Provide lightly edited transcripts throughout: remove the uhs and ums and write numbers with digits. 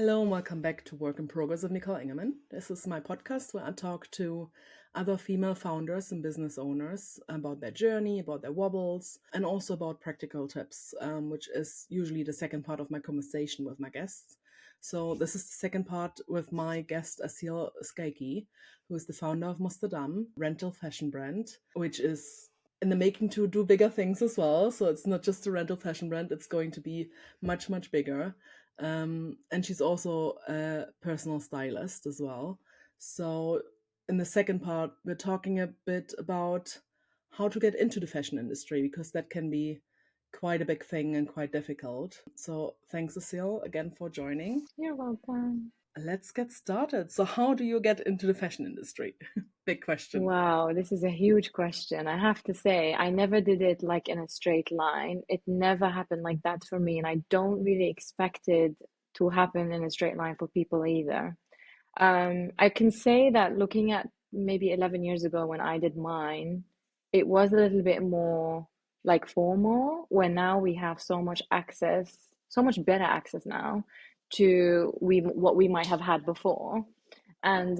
Hello and welcome back to Work in Progress with Nicole Engelmann. This is my podcast where I talk to other female founders and business owners about their journey, about their wobbles, and also about practical tips, which is usually the second part of my conversation with my guests. So this is the second part with my guest, Assil Skaiky, who is the founder of Mustadam, rental fashion brand, which is in the making to do bigger things as well. So it's not just a rental fashion brand, it's going to be much, much bigger. And she's also a personal stylist as well. So in the second part, we're talking a bit about how to get into the fashion industry, because that can be quite a big thing and quite difficult. So thanks, Assil, again for joining. You're welcome. Let's get started. So how do you get into the fashion industry? Big question. Wow, this is a huge question. I have to say, I never did it like in a straight line. It never happened like that for me, and I don't really expect it to happen in a straight line for people either. I can say that looking at maybe 11 years ago when I did mine, it was a little bit more like formal, where now we have so much access, so much better access now to what we might have had before. And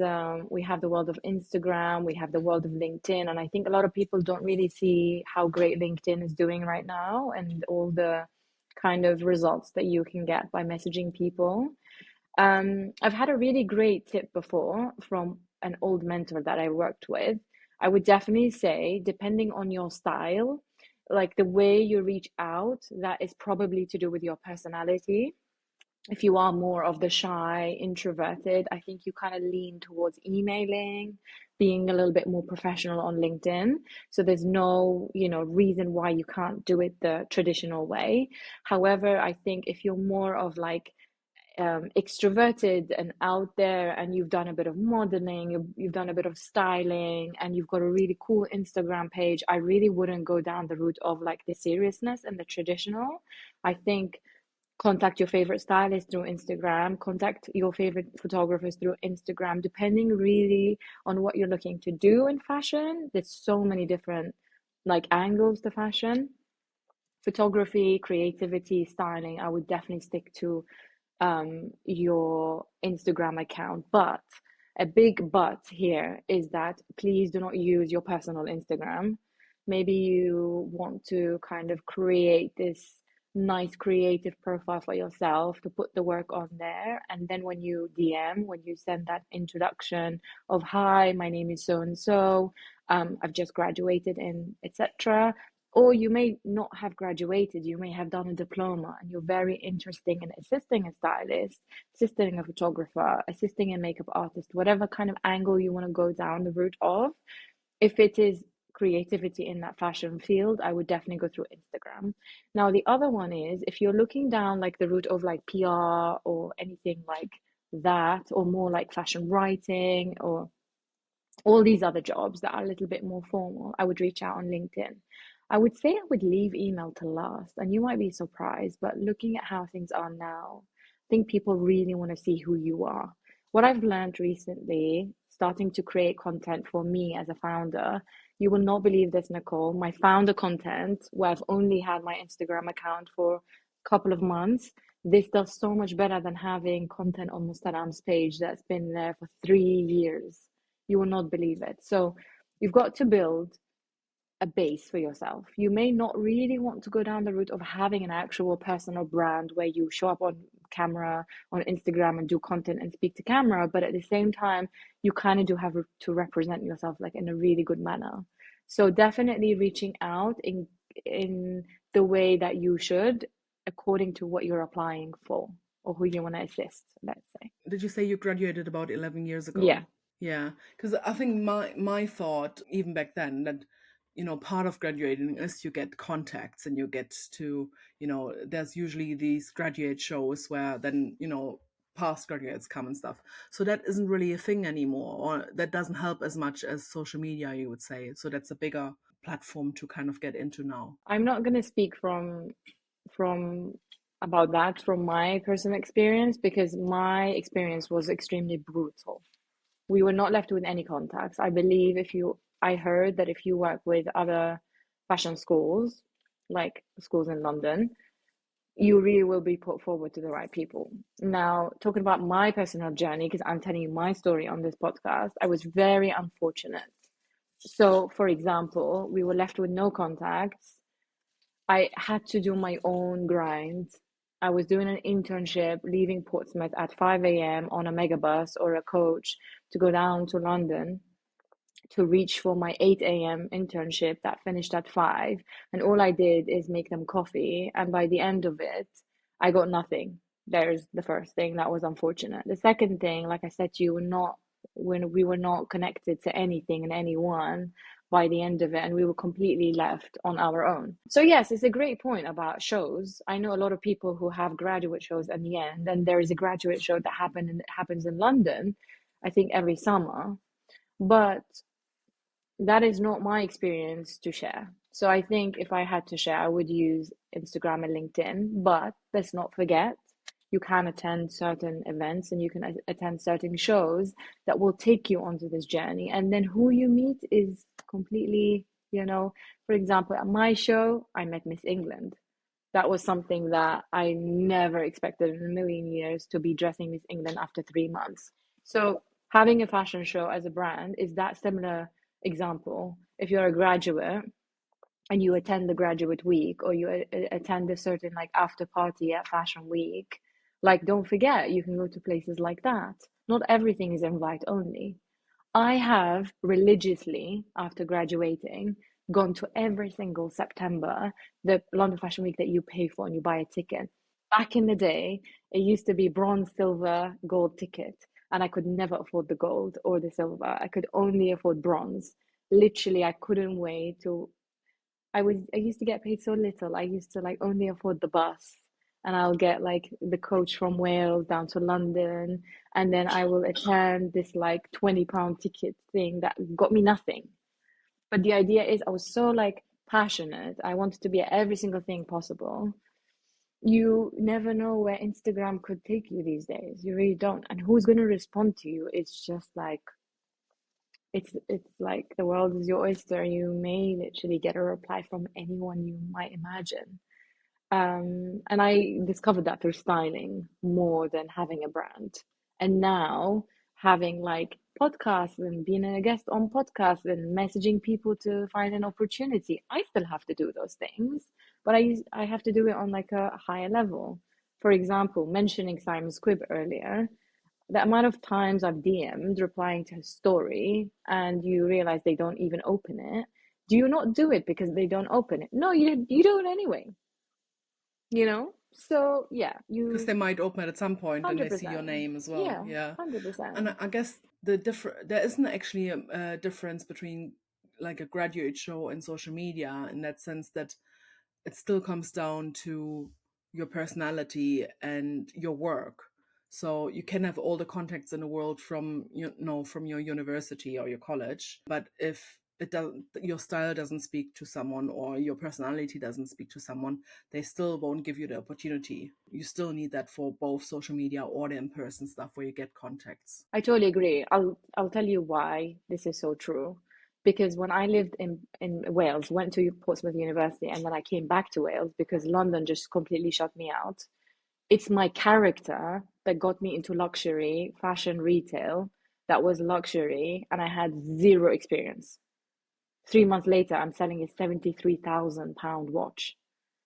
we have the world of Instagram, we have the world of LinkedIn, and I think a lot of people don't really see how great LinkedIn is doing right now and all the kind of results that you can get by messaging people. I've had a really great tip before from an old mentor that I worked with. I would definitely say, depending on your style, like the way you reach out, that is probably to do with your personality. If you are more of the shy, introverted, I think you kind of lean towards emailing, being a little bit more professional on LinkedIn. So there's no, reason why you can't do it the traditional way. However, I think if you're more of like extroverted and out there, and you've done a bit of modeling, you've done a bit of styling, and you've got a really cool Instagram page, I really wouldn't go down the route of like the seriousness and the traditional. I think contact your favorite stylist through Instagram, contact your favorite photographers through Instagram, depending really on what you're looking to do in fashion. There's so many different like angles to fashion. Photography, creativity, styling, I would definitely stick to your Instagram account. But a big but here is that please do not use your personal Instagram. Maybe you want to kind of create this nice creative profile for yourself to put the work on there. And then when you DM, when you send that introduction of, hi, my name is so and so, I've just graduated in etc. Or you may not have graduated, you may have done a diploma and you're very interested in assisting a stylist, assisting a photographer, assisting a makeup artist, whatever kind of angle you want to go down the route of. If it is creativity in that fashion field, I would definitely go through Instagram. Now, the other one is if you're looking down like the route of like PR or anything like that, or more like fashion writing or all these other jobs that are a little bit more formal, I would reach out on LinkedIn. I would say I would leave email to last, and you might be surprised, but looking at how things are now, I think people really want to see who you are. What I've learned recently, starting to create content for me as a founder, you will not believe this, Nicole. My founder content, where I've only had my Instagram account for a couple of months, this does so much better than having content on Mustadam's page that's been there for 3 years. You will not believe it. So you've got to build a base for yourself. You may not really want to go down the route of having an actual personal brand where you show up on camera on Instagram and do content and speak to camera, but at the same time, you kind of do have to represent yourself like in a really good manner. So definitely reaching out in the way that you should, according to what you're applying for or who you want to assist, let's say. Did you say you graduated about 11 years Yeah. ago? Yeah, because I think my thought even back then that part of graduating is you get contacts and you get to there's usually these graduate shows where then past graduates come and stuff. So that isn't really a thing anymore, or that doesn't help as much as social media, you would say. So that's a bigger platform to kind of get into now. I'm not going to speak from about that from my personal experience, because my experience was extremely brutal. We were not left with any contacts. I heard that if you work with other fashion schools, like schools in London, you really will be put forward to the right people. Now, talking about my personal journey, because I'm telling you my story on this podcast, I was very unfortunate. So, for example, we were left with no contacts. I had to do my own grind. I was doing an internship, leaving Portsmouth at 5 a.m. on a megabus or a coach to go down to London to reach for my 8 a.m. internship that finished at 5. And all I did is make them coffee. And by the end of it, I got nothing. There's the first thing that was unfortunate. The second thing, like I said to you, when we were not connected to anything and anyone by the end of it, and we were completely left on our own. So yes, it's a great point about shows. I know a lot of people who have graduate shows at the end, and there is a graduate show that happens in London, I think every summer. But that is not my experience to share. So I think if I had to share, I would use Instagram and LinkedIn. But let's not forget, you can attend certain events and you can attend certain shows that will take you onto this journey. And then who you meet is completely, for example, at my show, I met Miss England. That was something that I never expected in a million years, to be dressing Miss England after 3 months. So having a fashion show as a brand is that similar example. If you're a graduate and you attend the graduate week, or you attend a certain like after party at fashion week, like don't forget you can go to places like that. Not everything is invite only. I have religiously, after graduating, gone to every single September, the London Fashion Week that you pay for and you buy a ticket. Back in the day, it used to be bronze, silver, gold ticket, and I could never afford the gold or the silver. I could only afford bronze. Literally, I couldn't wait to. I used to get paid so little. I used to like only afford the bus, and I'll get like the coach from Wales down to London, and then I will attend this like £20 ticket thing that got me nothing. But the idea is I was so like passionate. I wanted to be at every single thing possible. You never know where Instagram could take you these days. You really don't. And who's going to respond to you? It's just like it's like the world is your oyster. You may literally get a reply from anyone you might imagine. And I discovered that through styling more than having a brand. And now having like podcasts and being a guest on podcasts and messaging people to find an opportunity, I still have to do those things, but I have to do it on like a higher level. For example, mentioning Simon Squibb earlier, the amount of times I've DM'd replying to his story and you realize they don't even open it. Do you not do it because they don't open it? No, you do it anyway. So yeah, Because you they might open it at some point and they see your 100%. name as well. Yeah, Yeah. And 100%. I guess there isn't actually a difference between like a graduate show and social media, in that sense that it still comes down to your personality and your work. So you can have all the contacts in the world from from your university or your college, but if it doesn't, your style doesn't speak to someone or your personality doesn't speak to someone, they still won't give you the opportunity. You still need that for both social media or the in-person stuff where you get contacts. I totally agree. I'll tell you why this is so true. Because when I lived in Wales, went to Portsmouth University, and then I came back to Wales because London just completely shut me out. It's my character that got me into luxury fashion retail. That was luxury, and I had zero experience. 3 months later, I'm selling a £73,000 watch.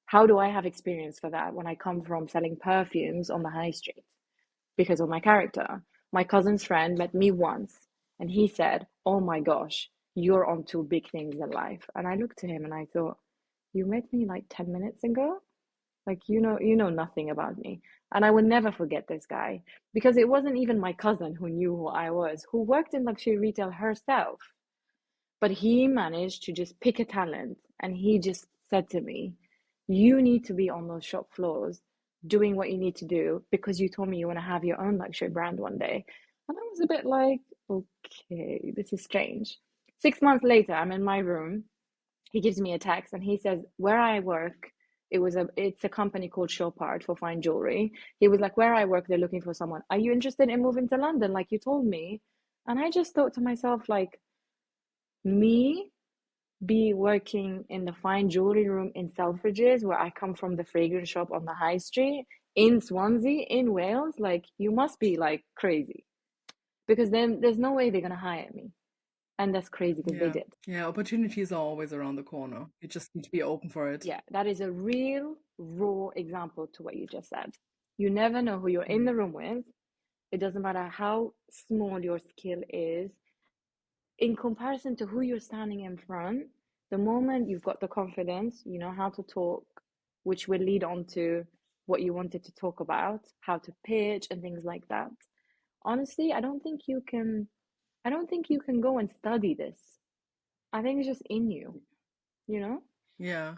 How do I have experience for that when I come from selling perfumes on the high street? Because of my character. My cousin's friend met me once and he said, "Oh my gosh, you're on to big things in life." And I looked at him and I thought, "You met me like 10 minutes ago? Like you know nothing about me." And I will never forget this guy because it wasn't even my cousin who knew who I was, who worked in luxury retail herself. But he managed to just pick a talent and he just said to me, "You need to be on those shop floors doing what you need to do because you told me you want to have your own luxury brand one day." And I was a bit like, okay, this is strange. 6 months later, I'm in my room. He gives me a text and he says, "Where I work, it's a company called Chopard for fine jewelry." He was like, "Where I work, they're looking for someone. Are you interested in moving to London like you told me?" And I just thought to myself, like, me be working in the fine jewelry room in Selfridges, where I come from, the fragrance shop on the high street, in Swansea, in Wales. Like, you must be like crazy, because then there's no way they're gonna hire me. And that's crazy because they Yeah. did. Yeah, opportunities are always around the corner. You just need to be open for it. Yeah, that is a real raw example to what you just said. You never know who you're in the room with. It doesn't matter how small your skill is in comparison to who you're standing in front. The moment you've got the confidence, you know how to talk, which will lead on to what you wanted to talk about, how to pitch and things like that. Honestly, I don't think you can go and study this. I think it's just in you, you know? Yeah.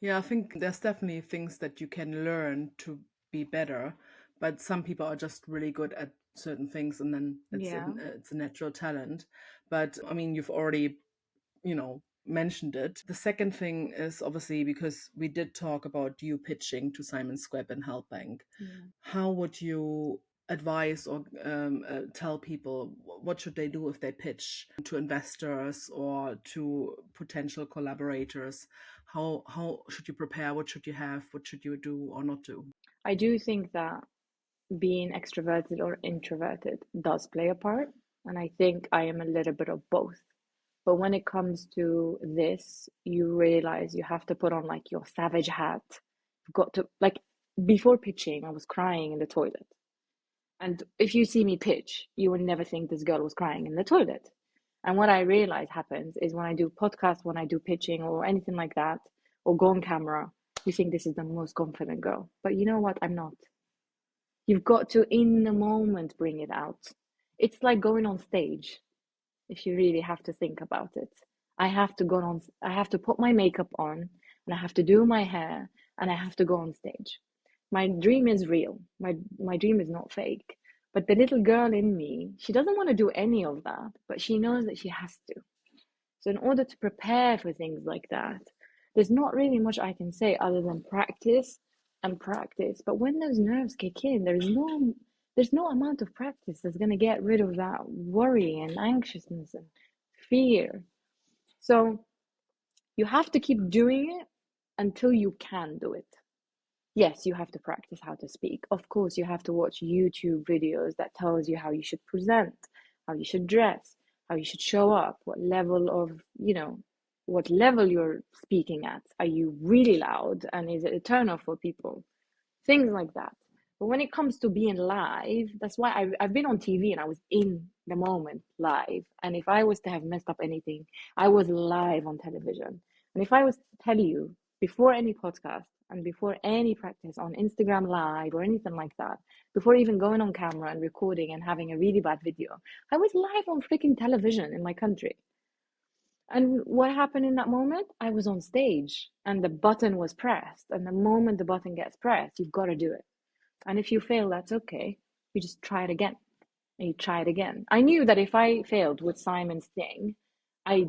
Yeah, I think there's definitely things that you can learn to be better, but some people are just really good at certain things, and then Yeah. it's a natural talent. But I mean, you've already, mentioned it. The second thing is obviously because we did talk about you pitching to Simon Squibb and Helpbank. Yeah. How would you advise or tell people what should they do if they pitch to investors or to potential collaborators? How should you prepare? What should you have? What should you do or not do? I do think that being extroverted or introverted does play a part. And I think I am a little bit of both. But when it comes to this, you realize you have to put on like your savage hat. You've got to, like, before pitching, I was crying in the toilet. And if you see me pitch, you would never think this girl was crying in the toilet. And what I realize happens is when I do podcasts, when I do pitching or anything like that, or go on camera, you think this is the most confident girl. But you know what? I'm not. You've got to, in the moment, bring it out. It's like going on stage, if you really have to think about it. I have to put my makeup on, and I have to do my hair, and I have to go on stage. My dream is real. My dream is not fake. But the little girl in me, she doesn't want to do any of that, but she knows that she has to. So in order to prepare for things like that, there's not really much I can say other than practice and practice. But when those nerves kick in, there's no amount of practice that's going to get rid of that worry and anxiousness and fear. So you have to keep doing it until you can do it. Yes, you have to practice how to speak. Of course, you have to watch YouTube videos that tells you how you should present, how you should dress, how you should show up, what level you're speaking at. Are you really loud and is it a turn off for people? Things like that. But when it comes to being live, that's why I've been on TV and I was in the moment live. And if I was to have messed up anything, I was live on television. And if I was to tell you before any podcast and before any practice on Instagram Live or anything like that, before even going on camera and recording and having a really bad video, I was live on freaking television in my country. And what happened in that moment? I was on stage and the button was pressed. And the moment the button gets pressed, you've got to do it. And if you fail, that's okay. You just try it again. And you try it again. I knew that if I failed with Simon's thing, I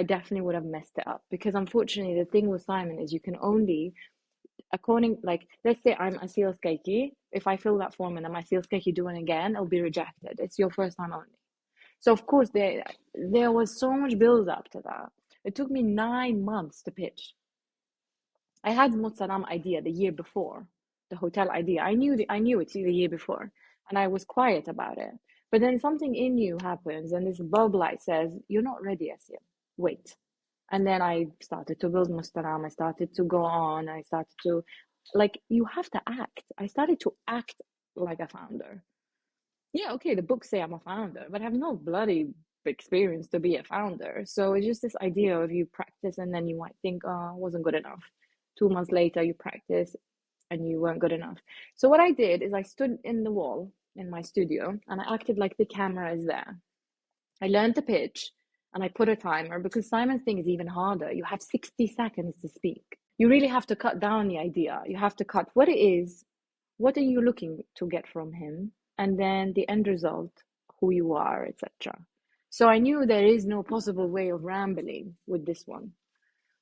definitely would have messed it up. Because unfortunately, the thing with Simon is you can only, like, let's say I'm Assil Skaiky. If I fill that form and I'm Assil Skaiky doing it again, it'll be rejected. It's your first time only. So of course there was so much build up to that. It took me 9 months to pitch. I had Mozzaram idea the year before, the hotel idea. I knew it the year before, and I was quiet about it. But then something in you happens, and this bulb light says, "You're not ready, Asia. Wait." And then I started to build Mustaram. I started to go on. I started to, like, you have to act. I started to act like a founder. Yeah, okay, the books say I'm a founder, but I have no bloody experience to be a founder. So it's just this idea of you practice and then you might think, oh, it wasn't good enough. 2 months later, you practice and you weren't good enough. So what I did is I stood in the wall in my studio and I acted like the camera is there. I learned the pitch and I put a timer because Simon's thing is even harder. You have 60 seconds to speak. You really have to cut down the idea. You have to cut what it is, what are you looking to get from him, and then the end result, who you are, etc. So I knew there is no possible way of rambling with this one.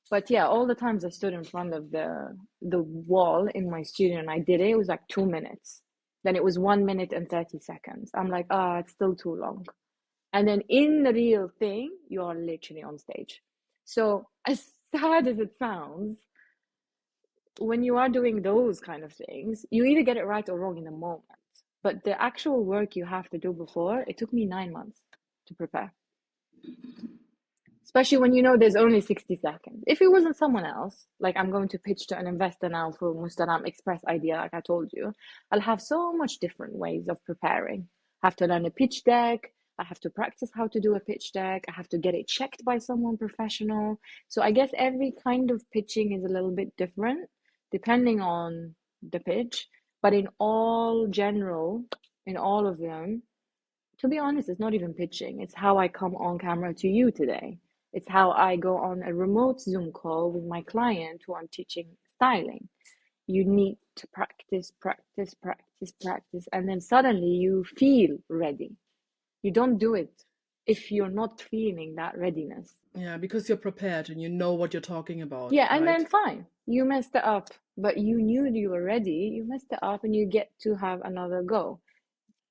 But yeah, all the times I stood in front of the wall in my studio and I did it, it was like 2 minutes. Then it was 1 minute and 30 seconds. I'm like, it's still too long. And then in the real thing, you are literally on stage. So as sad as it sounds, when you are doing those kind of things, you either get it right or wrong in the moment. But the actual work you have to do before, it took me 9 months to prepare. Especially when you know there's only 60 seconds. If it wasn't someone else, like I'm going to pitch to an investor now for Mustadam Express idea, like I told you, I'll have so much different ways of preparing. I have to learn a pitch deck. I have to practice how to do a pitch deck. I have to get it checked by someone professional. So I guess every kind of pitching is a little bit different depending on the pitch. But in all general, in all of them, to be honest, it's not even pitching. It's how I come on camera to you today. It's how I go on a remote Zoom call with my client who I'm teaching styling. You need to practice, practice, practice, practice, and then suddenly you feel ready. You don't do it if you're not feeling that readiness. Yeah, because you're prepared and you know what you're talking about, Yeah, and then right? fine, you messed it up, but you knew you were ready, you messed it up, and you get to have another go.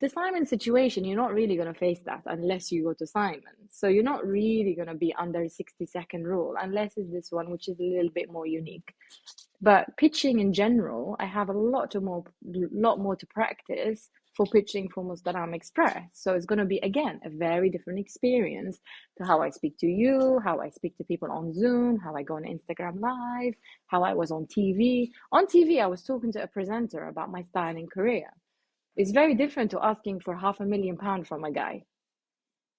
The Simon situation, you're not really going to face that unless you go to Simon. So you're not really going to be under 60-second rule unless it's this one, which is a little bit more unique. But pitching in general, I have a lot more to practice for pitching for Mustadam Express. So it's going to be, again, a very different experience to how I speak to you, how I speak to people on Zoom, how I go on Instagram Live, how I was on TV. On TV, I was talking to a presenter about my styling career. It's very different to asking for £500,000 from a guy.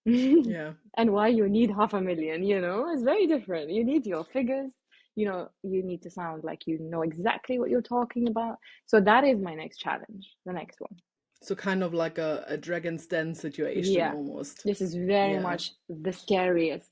Yeah. And why you need £500,000, it's very different. You need your figures, you need to sound like you know exactly what you're talking about. So that is my next challenge, the next one. So kind of like a Dragon's Den situation Yeah, almost. this is very Yeah. much the scariest.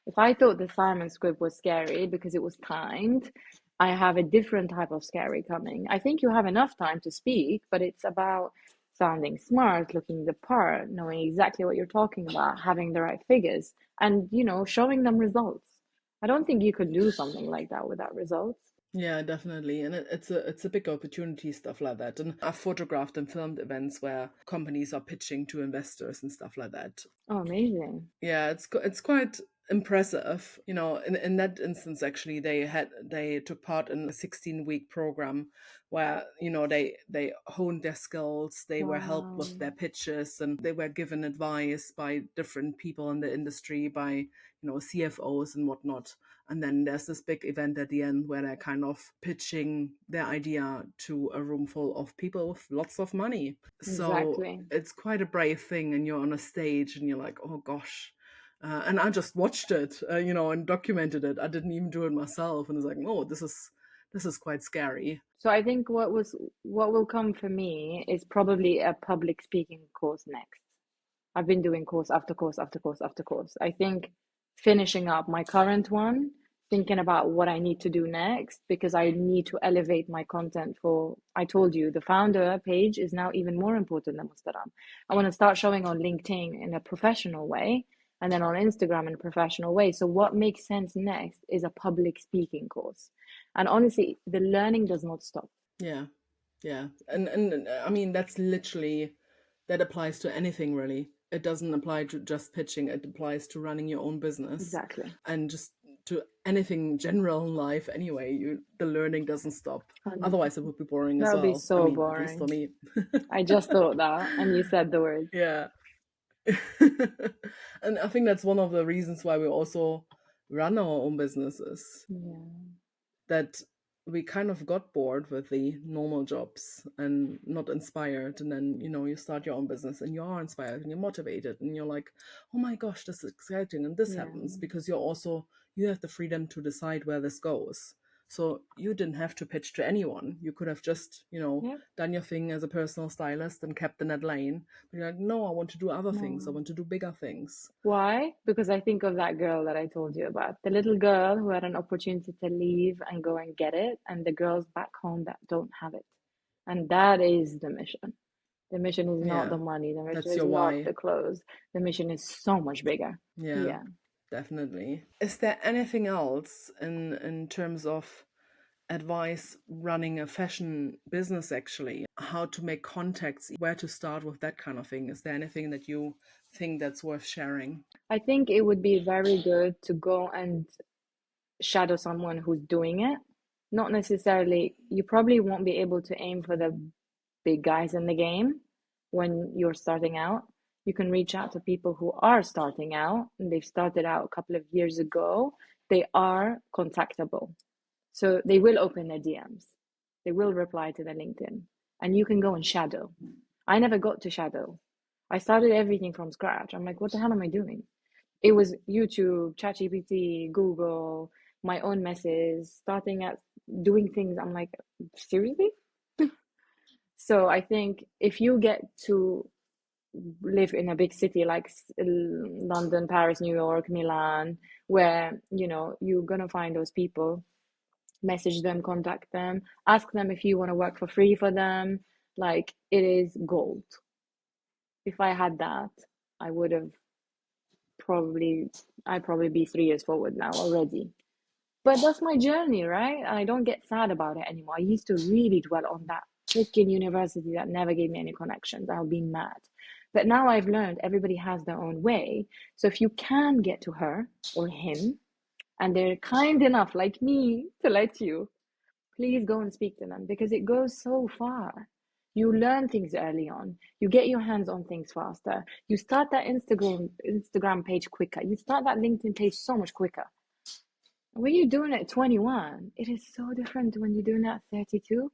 If I thought the Simon script was scary because it was timed, I have a different type of scary coming. I think you have enough time to speak, but it's about sounding smart, looking the part, knowing exactly what you're talking about, having the right figures, and showing them results. I don't think you could do something like that without results. Yeah, definitely. And it's a big opportunity, stuff like that. And I've photographed and filmed events where companies are pitching to investors and stuff like that. Oh, amazing. Yeah, it's quite impressive. In that instance, actually, they took part in a 16-week program where, they honed their skills, they were helped Wow. with their pitches, and they were given advice by different people in the industry, by, CFOs and whatnot. And then there's this big event at the end where they're kind of pitching their idea to a room full of people with lots of money. So Exactly. it's quite a brave thing, and you're on a stage and you're like, oh gosh. And I just watched it, and documented it. I didn't even do it myself, and it's like, oh, this is quite scary. So I think what will come for me is probably a public speaking course next. I've been doing course after course after course after course. I think finishing up my current one, thinking about what I need to do next, because I need to elevate my content for, I told you, the founder page is now even more important than Mustaram. I want to start showing on LinkedIn in a professional way and then on Instagram in a professional way. So what makes sense next is a public speaking course. And honestly, the learning does not stop. Yeah, yeah, and I mean that applies to anything really. It doesn't apply to just pitching. It applies to running your own business, Exactly. and just to anything general in life. Anyway, the learning doesn't stop. 100%. Otherwise, it would be boring That as would be well. I so mean, at least for boring. me. I just thought that, and you said the word. Yeah. And I think that's one of the reasons why we also run our own businesses, Yeah, that we kind of got bored with the normal jobs and not inspired. And then, you start your own business and you are inspired and you're motivated and you're like, oh my gosh, this is exciting. And this yeah, happens because you have the freedom to decide where this goes. So you didn't have to pitch to anyone. You could have just, yeah. done your thing as a personal stylist and kept in that lane. But you're like, no, I want to do other things. I No. want to do bigger things. Why? Because I think of that girl that I told you about, the little girl who had an opportunity to leave and go and get it, and the girls back home that don't have it. And that is the mission. The mission is not the Yeah, money, the mission that's is your not why. the clothes. The mission is so much bigger. Yeah, Yeah. definitely. Is there anything else in terms of advice running a fashion business, actually? How to make contacts, where to start with that kind of thing? Is there anything that you think that's worth sharing? I think it would be very good to go and shadow someone who's doing it. Not necessarily, you probably won't be able to aim for the big guys in the game when you're starting out. You can reach out to people who are starting out and they've started out a couple of years ago. They are contactable. So they will open their DMs. They will reply to their LinkedIn. And you can go and shadow. I never got to shadow. I started everything from scratch. I'm like, what the hell am I doing? It was YouTube, ChatGPT, Google, my own messes, starting at doing things. I'm like, seriously? So I think if you get to live in a big city like London, Paris, New York, Milan, where, you're gonna find those people, message them, contact them, ask them if you want to work for free for them. Like, it is gold. If I had that, I would have I'd probably be 3 years forward now already. But that's my journey, right? And I don't get sad about it anymore. I used to really dwell on that freaking university that never gave me any connections. I would be mad. But now I've learned everybody has their own way. So if you can get to her or him, and they're kind enough, like me, to let you, please go and speak to them, because it goes so far. You learn things early on. You get your hands on things faster. You start that Instagram page quicker. You start that LinkedIn page so much quicker. When you're doing it at 21, it is so different when you're doing it at 32.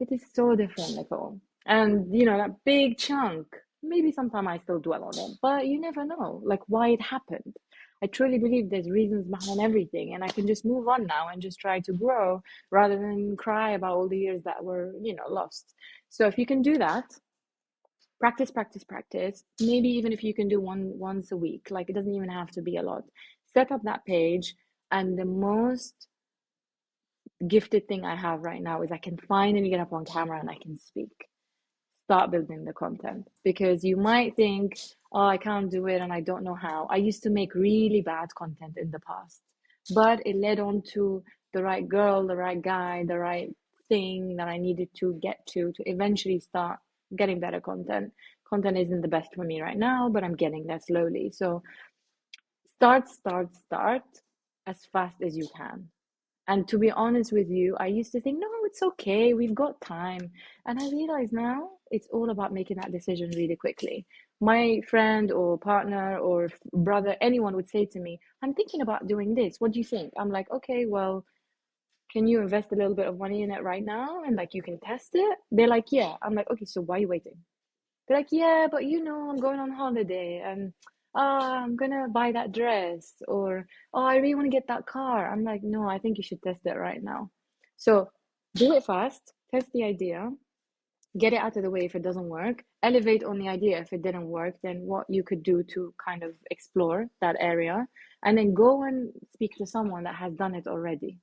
It is so different, Nicole. And that big chunk, maybe sometime I still dwell on it, but you never know, like, why it happened. I truly believe there's reasons behind everything, and I can just move on now and just try to grow rather than cry about all the years that were, lost. So if you can do that, practice, practice, practice. Maybe even if you can do once a week, like, it doesn't even have to be a lot. Set up that page, and the most gifted thing I have right now is I can finally get up on camera and I can speak. Start building the content, because you might think, oh, I can't do it and I don't know how. I used to make really bad content in the past, but it led on to the right girl, the right guy, the right thing that I needed to get to eventually start getting better content. Content isn't the best for me right now, but I'm getting there slowly. So start as fast as you can. And to be honest with you, I used to think, no, it's okay, we've got time. And I realize now it's all about making that decision really quickly. My friend or partner or brother, anyone would say to me, I'm thinking about doing this. What do you think? I'm like, okay, well, can you invest a little bit of money in it right now? And like, you can test it. They're like, yeah. I'm like, okay, so why are you waiting? They're like, yeah, but I'm going on holiday and I'm gonna buy that dress, or oh, I really want to get that car. I'm like, no, I think you should test it right now. So do it fast, test the idea, get it out of the way if it doesn't work, elevate on the idea if it didn't work, then what you could do to kind of explore that area, and then go and speak to someone that has done it already.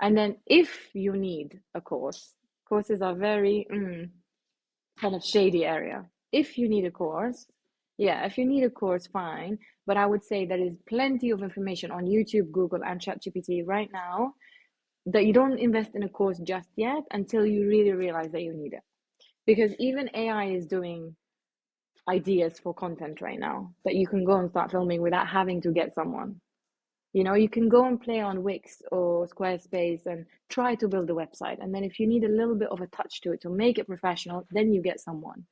And then if you need a course, courses are very kind of shady area. If you need a course, yeah, if you need a course, fine. But I would say there is plenty of information on YouTube, Google, and ChatGPT right now that you don't invest in a course just yet until you really realize that you need it. Because even AI is doing ideas for content right now that you can go and start filming without having to get someone. You can go and play on Wix or Squarespace and try to build a website. And then if you need a little bit of a touch to it to make it professional, then you get someone.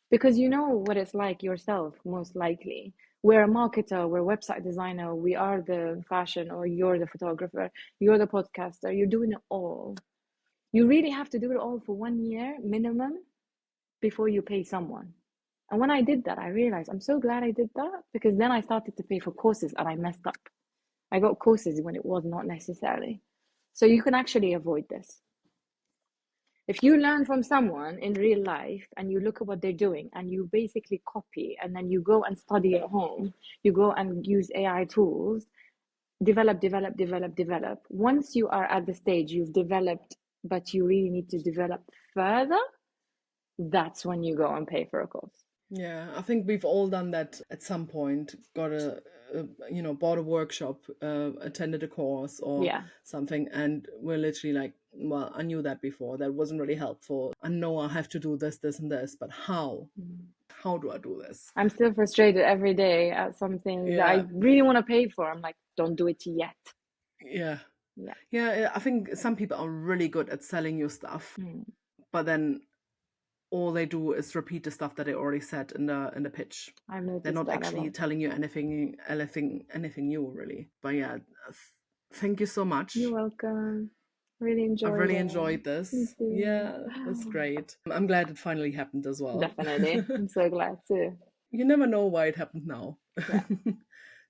Because you know what it's like yourself, most likely. We're a marketer, we're a website designer, we are the fashion, or you're the photographer, you're the podcaster, you're doing it all. You really have to do it all for 1 year minimum before you pay someone. And when I did that, I realized I'm so glad I did that, because then I started to pay for courses and I messed up. I got courses when it was not necessary. So you can actually avoid this. If you learn from someone in real life and you look at what they're doing and you basically copy, and then you go and study at home, you go and use AI tools, develop. Once you are at the stage you've developed, but you really need to develop further, that's when you go and pay for a course. Yeah, I think we've all done that at some point. Got bought a workshop, attended a course or Yeah. something, and we're literally like, well, I knew that before. That wasn't really helpful. I know I have to do this, this, and this, but how? How do I do this? I'm still frustrated every day at some things that I Yeah, really want to pay for. I'm like, don't do it yet. Yeah. Yeah. Yeah, I think some people are really good at selling you stuff, Mm, but then all they do is repeat the stuff that they already said in the pitch. I've They're noticed not that a actually lot. telling you anything new, really. But yeah, thank you so You're much. welcome. Really I've enjoyed really it. enjoyed Me this. too. Yeah, that's great. I'm glad it finally happened as well. Definitely. I'm so glad too. You never know why it happened now. Yeah,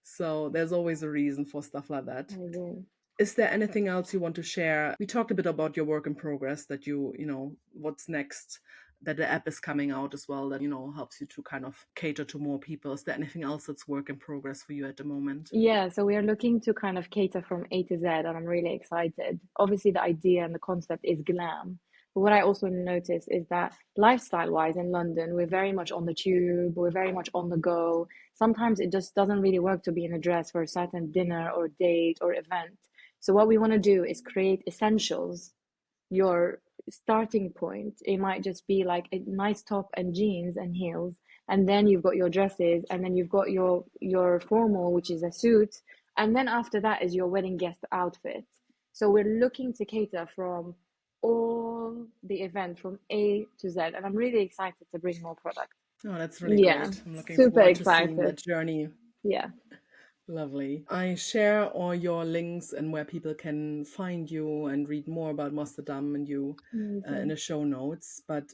So there's always a reason for stuff like that. I agree. Is there anything else you want to share? We talked a bit about your work in progress, that what's next, that the app is coming out as well, that, helps you to kind of cater to more people. Is there anything else that's work in progress for you at the moment? Yeah, so we are looking to kind of cater from A to Z, and I'm really excited. Obviously, the idea and the concept is glam. But what I also noticed is that lifestyle-wise in London, we're very much on the tube, we're very much on the go. Sometimes it just doesn't really work to be in a dress for a certain dinner or date or event. So what we want to do is create essentials. Your starting point, it might just be like a nice top and jeans and heels, and then you've got your dresses, and then you've got your formal, which is a suit, and then after that is your wedding guest outfit. So we're looking to cater from all the event from A to Z, and I'm really excited to bring more product. Oh, that's really Yeah, great. I'm looking super forward to seeing excited. that journey. Yeah, Lovely. I share all your links and where people can find you and read more about Mosterdam and you in amazing. the show notes. But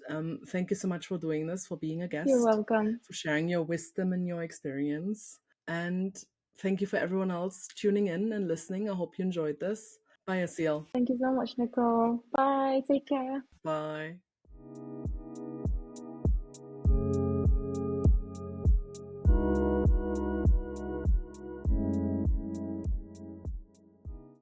thank you so much for doing this, for being a You're guest, welcome. for sharing your wisdom and your experience. And thank you for everyone else tuning in and listening. I hope you enjoyed this. Bye, Assil. Thank you so much, Nicole. Bye, take care. Bye.